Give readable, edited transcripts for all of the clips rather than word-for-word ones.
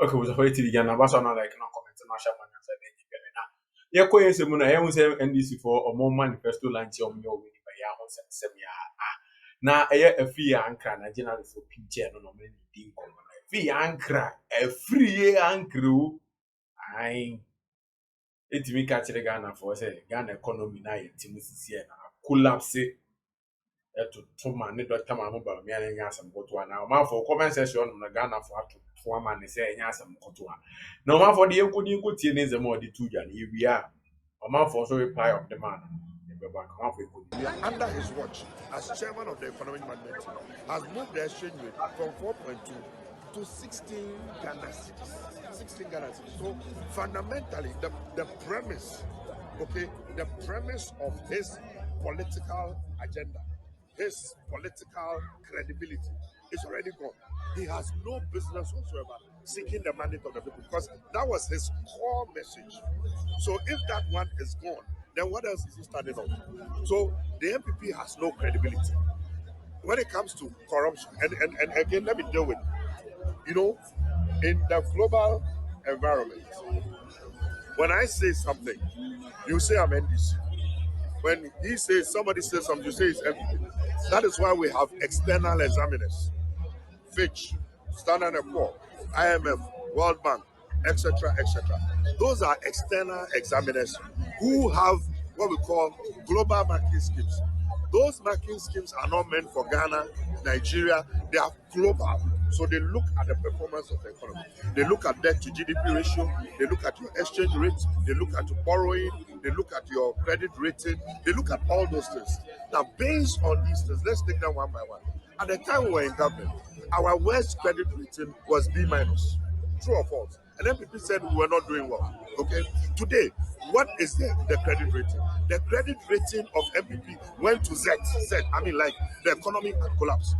okay, was a waiting again. I was on like no comment on my shaman and said, yeah, quite a moon. I was NDC for a more manifesto lunch on your way by Yahoo and Semia. Now, a free Ankra, and general for PJ, no many team common. Free Ankra, a free Ankra. I it me catch the Ghana for say Ghana economy now, Timothy collapse. To Toma, neither time I'm about me and Yassam Kotua. Now, man for comment session on the Ghana for to man is saying Yassam Kotua. No man for the good thing the more the two Jan. Here we are. A man for so reply of the man. Under his watch, as chairman of the economic management team, has moved the exchange rate from 4.2 to 16 Ghana cedis. 16 Ghana cedis. So fundamentally, the premise, the premise of his political agenda, his political credibility is already gone. He has no business whatsoever seeking the mandate of the people because that was his core message. So if that one is gone, then what else is he standing on? So the MPP has no credibility when it comes to corruption. And again, let me deal with, in the global environment, when I say something, you say I'm NDC. When he says, somebody says something, you say it's MPP. That is why we have external examiners, Fitch, Standard & Poor, IMF, World Bank, etc., etc. Those are external examiners who have what we call global marking schemes. Those marking schemes are not meant for Ghana, Nigeria. They are global. So they look at the performance of the economy. They look at debt to GDP ratio. They look at your exchange rate. They look at your borrowing. They look at your credit rating. They look at all those things. Now, based on these things, let's take them one by one. At the time we were in government, our worst credit rating was B minus. True or false? And then people said we were not doing well. Okay. Today, what is the credit rating? The credit rating of MPP went to Z. I mean, like the economy had collapsed.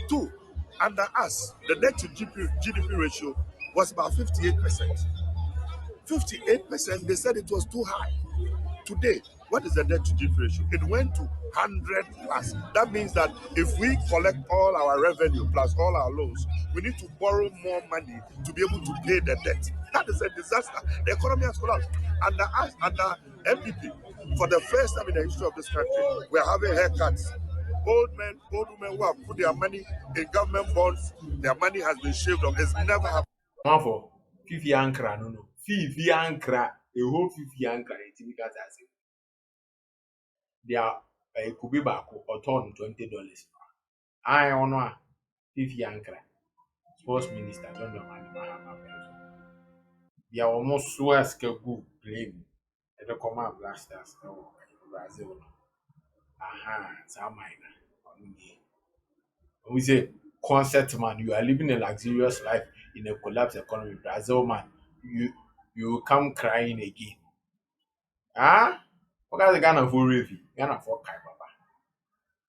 Two, under us, the debt to GDP ratio was about 58%. 58%, they said it was too high. Today, what is the debt to GDP ratio? It went to 100 plus. That means that if we collect all our revenue plus all our loans, we need to borrow more money to be able to pay the debt. That is a disaster. The economy has collapsed. Under us, under MPP, for the first time in the history of this country, we are having haircuts. Old men, old women who have put their money in government bonds, their money has been shaved off. It's never happened. Man for Fifi Ankra, no. Fifi Ankra, a whole Fifi Ankra, it's because I say they are a kubi back or turn $20. I honor Fifi Ankra, sports minister, don't know man. They are almost so as good blame. The command blasters, Brazil. Aha, it's our minor. We say, concert man, you are living a luxurious life in a collapsed economy. Brazil man, you come crying again. Ah, what are the Ghana for review? Ghana for Kai Baba.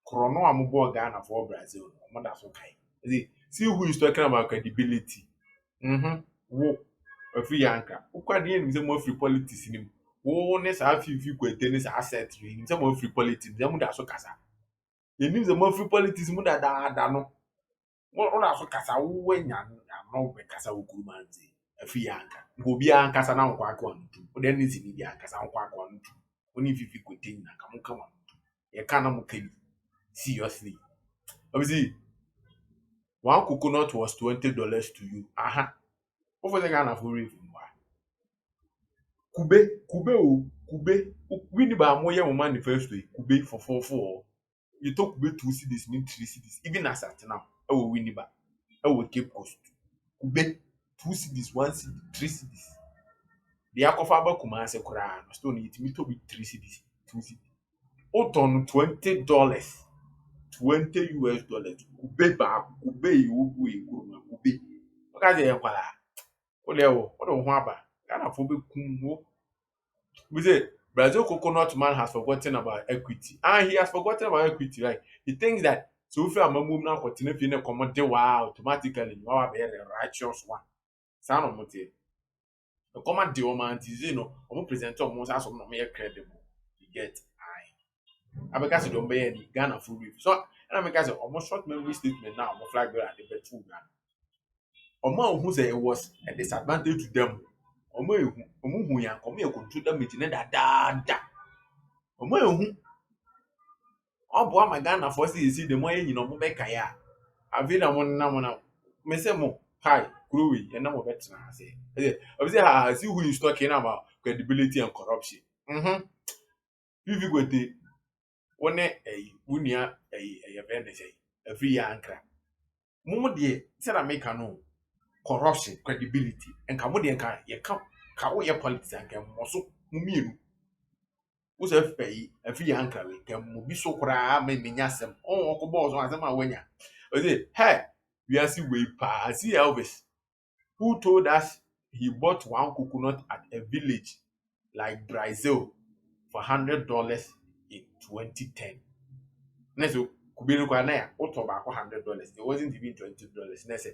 Chrono Amubo Ghana for Brazil. Mother for Kai. See who is talking about credibility. Wo a free anchor. Who can the more free politics in him? Wo ne sa fi tennis asset in some more free politics. Them da so kasa. You need the more free politics mu da no. What are so kasa wo nya no be kasa wo kurumanzi. A free anchor. Go be anchor sa na nkwa akwa ntu. Wo den ni bi anchor sa nkwa akwa ntu. Oni fifi kweten na come on. You can't make seriously. Obviously, one coconut was $20 to you. Aha. What was the Ghana for review? Kube. We need by more manifesto. Kube for 4. You talk Kube 2 cities, mean 3 cities. Even as at now, I will win it. I will keep cost. Kube 2 cities, 1 city, 3 cities. The Akofaba Kumase Koran, still need me to be 3 cities, 2 cities. On $20, $20. Kube ba, Kube you Kube. What are kwala? Olewo, what do Waba? Ghana for be kumbo. We say Brazil coconut man has forgotten about equity. And he has forgotten about equity, right? He thinks that so if I'm a move now, continue to come automatically, you are the righteous one. Sound of motive. The command the woman is, present almost as no more credible. You get I because you don't bear any Ghana full review. So, and I make as almost short memory statement now, I'm flag at the better Ghana. Omo who say it was a disadvantage to them. Omo who ya come here control damage ne da. Omo who obo ma Ghana for see the more you know mo be kaya. Abi na mo na me say mo hi growy and na mo better say. Obviously see who is talking about credibility and corruption. If you go to one wunia friend say Afriyie Ankra. Mo de say na make no corruption, credibility, and come de kan ye ka wo ye politics and kan mo so mo mienu. Wo say Afriyie Ankra we kan mo bi so kura ma menya asem. On ko boss on asem a wanya. O say, "Hey, we are see we pa see Elvis who told us he bought one coconut at a village like Brazil for $100 in 2010. Next, Kubinu Kwanaya, Otoba $100. It wasn't even $20. Next,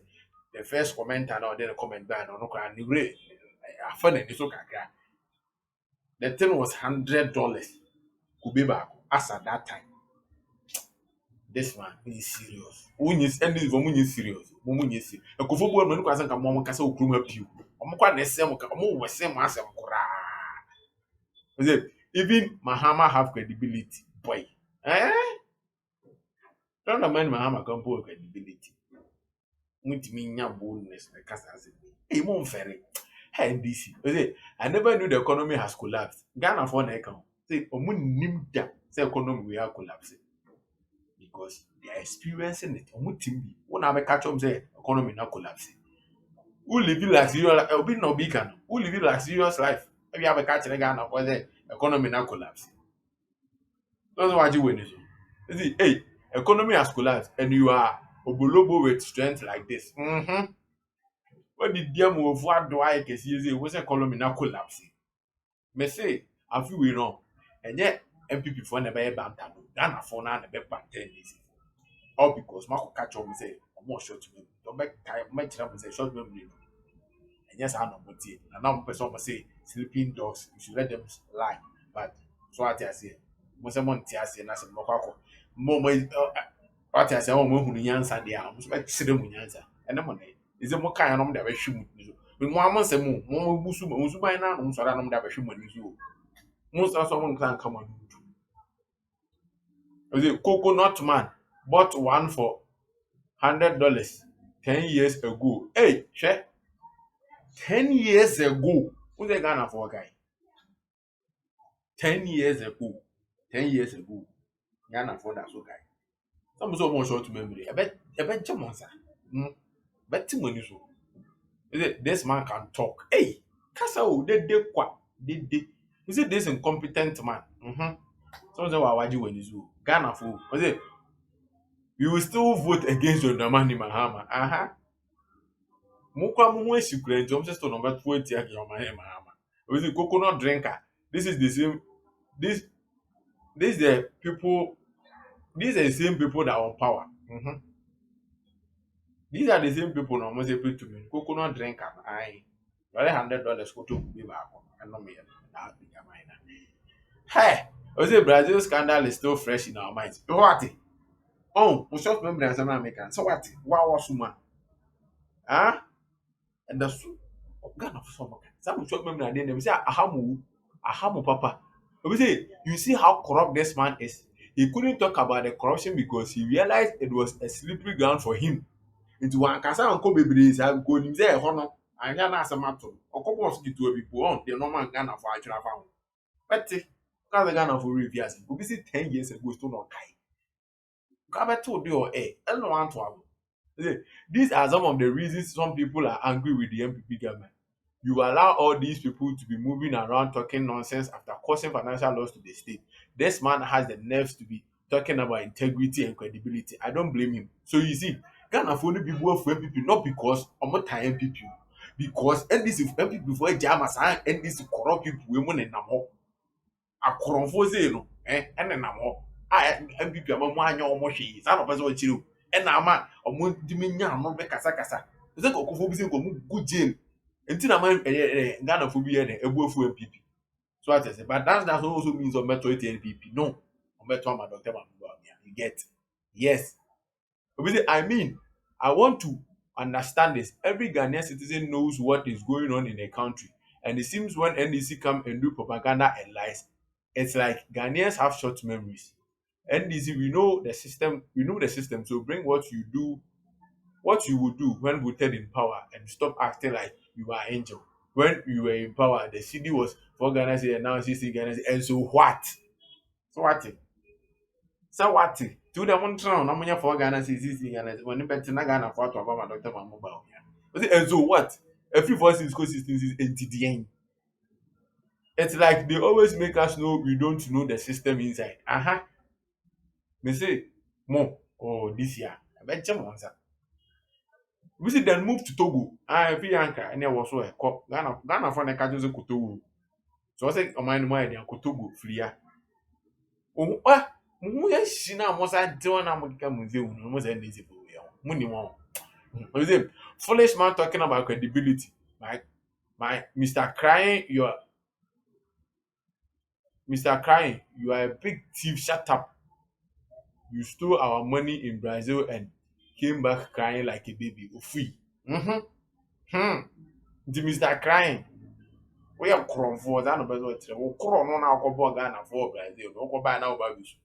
the first commenter now, then a comment ban on Okra Nigre. I found it so kakra. The thing was $100. Kubiba as at that time. This man is serious. When you send this woman is serious. Woman is serious. A Kofobo man who hasn't come on Casa Kruma Pew. Omqua Nesem, was same as a cora. Even Mahama have credibility, boy. Eh? Don't mind Mahama come for credibility. Mutimi nya boldness like Casa. Hey, mon ferry. Hey, NDC. I never knew the economy has collapsed. Ghana for an account. Say, Omun nimda. Say, economy we are collapsing. Because they are experiencing it. Omun timbi. When I catch them say, economy not collapsing. Who live like serious life? Be no beacon. Who live like serious life? If you have a catch in Ghana for the economy not collapsing. That's what you win. See, hey, economy has collapsed and you are obolobo with strength like this. What did dear move? What do I guess? It was economy not collapsing. Me say, I feel we wrong. And yet, MPP for never bantam. Ghana for now, never bantam. All because Marco catch up and say, I'm more short to me. Don't make time, make time and say, short memory. And yes, I know what it. And now, person say, sleeping dogs, you should let them lie. But, so what I say, most of them say, and I said, Mokako. What I say, oh, Munyansa, they are almost like Sidamunyansa. And the money is a more kind of that shoe. When 1 month a moon, Momo Busu, by now, so I don't have a shoe when you. Most of someone can come on. The coconut man bought one for $100 10 years ago. Hey, check 10 years ago. Who's the Ghana for guy? 10 years ago. 10 years ago. Ghana for that so guy. Some so more short memory. I bet Jamonsa. Bet Timon so. This man can talk. Hey, Casa, they qua. They. Is it this incompetent man? Some say why you when you Ghana for. Was it? You will still vote against your Dramani Mahama. Mukwa muwe secret. I'm just number 20 at your Mahama. Was it coconut drinker? This is the same. This the people. These are the same people that are on power. These are the same people no almost able to me. Coconut drinker. $100 go to be back. I know me. Hey, was it Brazil scandal is still fresh in our minds? What? Oh, we short memory as an American. So what? Wow, suma. And the soup of Ghana for some. Some short memory and then they say, Ahamu, papa. We say, you see how corrupt this man is. He couldn't talk about the corruption because he realized it was a slippery ground for him. Into one casa and Kobe Breeze have gone in there, honor, and Yana as a matter. Or couple of people on the normal Ghana for actual found. But because the Ghana for reviews, we see 10 years ago, still not kind. Gabe told you, I don't want to have. These are some of the reasons some people are angry with the MPP government. You allow all these people to be moving around talking nonsense after causing financial loss to the state. This man has the nerves to be talking about integrity and credibility. I don't blame him. So you see, Ghana for only people for MPP, not because I'm not time MPP. Because NDC MPP for Jamas and NDC corrupt people, women and Namo. A corruption, no, and then Namo. I MPP among one or more she is. I don't know what you do. And now, man, or more Diminya, no be Casa. Is that good jail? Until a man Ghana for be a wolf MPP. So I say, but that also means on Metro NPP. No, on Metro Doctor, you get yes. I mean, I want to understand this. Every Ghanaian citizen knows what is going on in a country. And it seems when NDC come and do propaganda and lies, it's like Ghanaians have short memories. NDC, we know the system. So bring what you do, what you would do when voted in power, and stop acting like you are angel. When you were in power, the CD was 4 Ghana cedi and now 60 Ghana cedi. And so what? So what? So what? To the one tron, no money for Ghana cedi 60 Ghana cedi. When you bet na Ghana for to about Dr. Mamuba. And so what? Every voice is consistency into the end. It's like they always make us know we don't know the system inside. Me say, more. Oh, this year. I bet you one, sir. We see then move to Togo. Afriyie Ankra and there was so a cop. Ghana for the catches of Kotogo. So I say, oh, my idea, Kotogo, Flia. Oh, yes, now was I doing a museum, almost NDC. Money more. Foolish man talking about credibility. My Mr. Crying, you are a big thief. Shut up. You stole our money in Brazil and came back crying like a baby. Free. The Mr. Crying. We are crying for that. No better. We cry no na go Ghana for Brazil. No go buy now babies.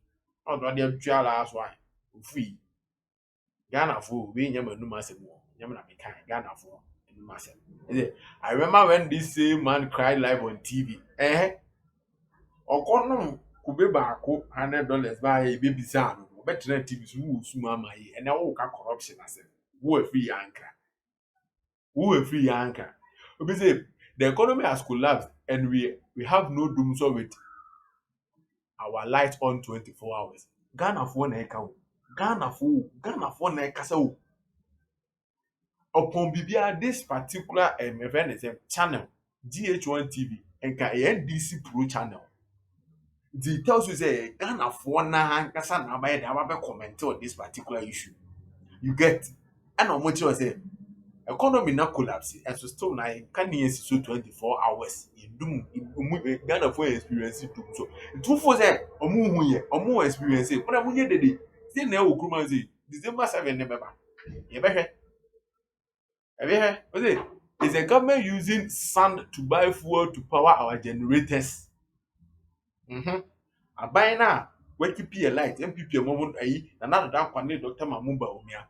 No do dey twa last one. Free. Ghana for we nyama no masem. Nyama na me kan Ghana for no masem. I remember when this same man cried live on TV. Okono kube baako $100 buy baby san. Better TV so wo suma mai. And now ka corruption asem. Wo Afriyie Ankra. Who Afriyie Ankra. We say the economy has collapsed and we have no doom so with our light on 24 hours. Ghana for na eka o. Ghana for na eka sa o. Upon bibia this particular event is a channel GH1 TV and ka NDC Pro channel. It tells you say Ghana for na kasa na ba dey aba comment on this particular issue. You get and how much was say economy na collapse and so still na can you so 24 hours in Ghana for experience too. So two for say omu experience but na munye dede say na o kruma say December 7 November you be here is the government using sand to buy fuel to power our generators. Abai na we keep your light MPP mo ayi na na da kwane Dr. Mamumba omia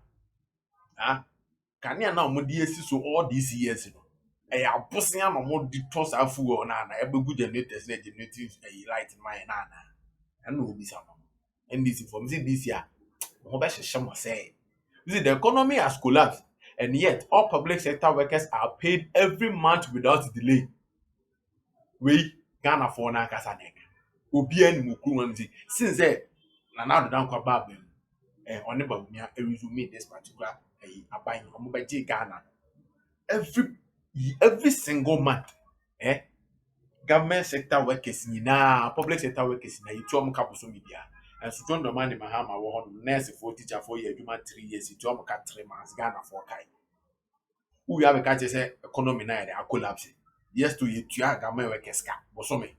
Kanya na mo dey esi so all these years no. Abosia na mo di toss afu na ebegu generators na generating light mine na. Na obi sama. And this information this year. Mo be hye say. The economy has collapsed and yet all public sector workers are paid every month without delay. We Ghana for na kasa neka. Obi ani mo kuru am since na now don kwa bab on ba umia resume this particular aban omobaji Ghana every single month government sector workers nyina public sector workers na yitu am kaboso media and so don man mahama wo ho nurse for teacher for year aduma 3 years yitu am ka 3 months Ghana for kai who ya be ka say economy na dey collapse yes to yitu government workers ka boso me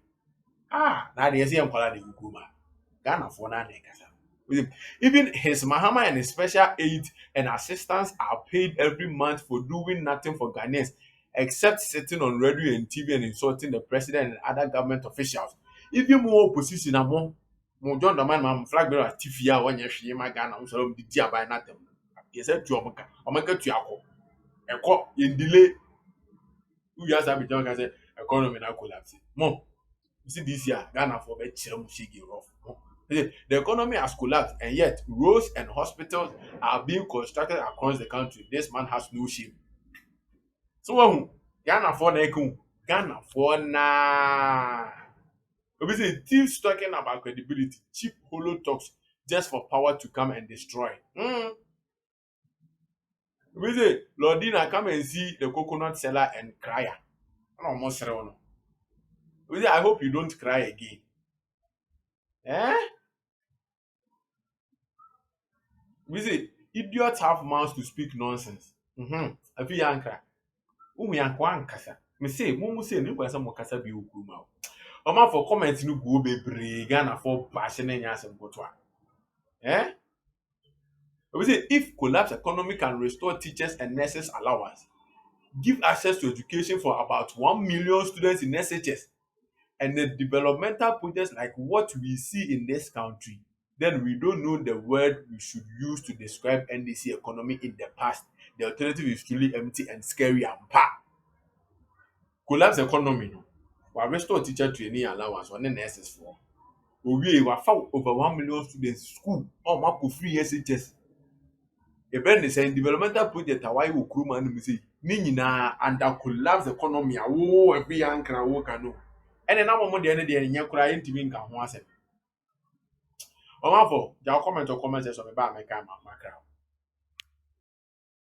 na dey say enkwala dey gukuma Ghana for na dey kasa. Even his Mahama and his special aid and assistants are paid every month for doing nothing for Ghanaians except sitting on radio and TV and insulting the president and other government officials. Even more opposition among John the man flag bearer Tifia when you my Ghana so the dia by nothing. He said to Omaka to Yako. A cop in delay 2 years I've been talking say economy now collapse. More. You see this year Ghana for be shigi rough. The economy has collapsed and yet roads and hospitals are being constructed across the country. This man has no shame. So Ghana for na Ghana for na. We say thieves talking about credibility, cheap hollow talks just for power to come and destroy. We say Lordina come and see the coconut seller and crier. Almost we say I hope you don't cry again. We say idiots have mouths to speak nonsense. Afriyie Ankra. Yankwa nkasa. Me say mo say no kwasa mo kasa bi okuma. Oma for comment no go bebre Ghana for bash na nya asem koto a. We say if collapse economy can restore teachers and nurses allowance, give access to education for about 1 million students in SHS, and the developmental projects like what we see in this country, then we don't know the word we should use to describe NDC economy in the past. The alternative is truly empty and scary and pa. Collapse economy no. We restore teacher training allowance on the nurses for. We found over 1 million students school. Oh, ma free SHS. Even the same developmental project why we crew man we say ni nyina under collapse economy a wo every Ankra wo kanu. And then I'm de ne nya kura ntimi nka ho asem. Omafo, ja comment section me ba me ka ma makra.